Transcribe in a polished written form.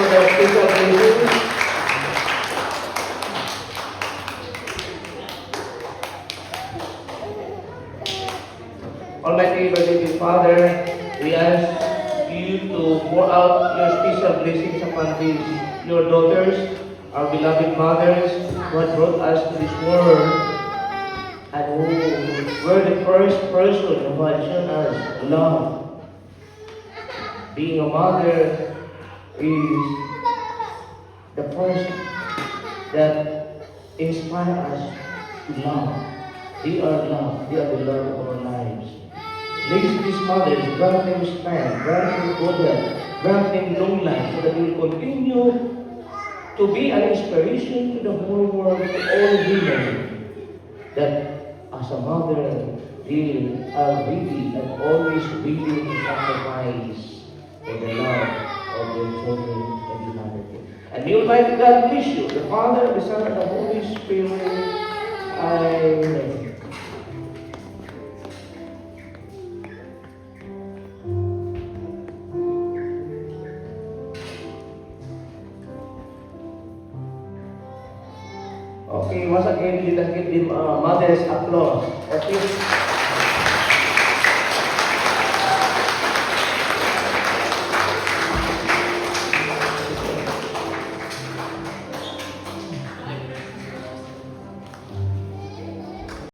the special blessing. Almighty Everlasting Father, we ask you to pour out your special blessings upon these, your daughters, our beloved mothers, who have brought us to this world, and who were the first person who had shown us love. Being a mother is the first that inspire us to love. They are love. They are the love of our lives. Bless these mothers, grant them strength, grant them good health, grant them long life, so that they will continue to be an inspiration to the whole world, to all women, that as a mother, they are ready and always willing to sacrifice for the love of their children and humanity. And the Almighty God bless you, the Father, the Son, and the Holy Spirit. Amen. Okay, once again, let's give them mother's applause. Okay.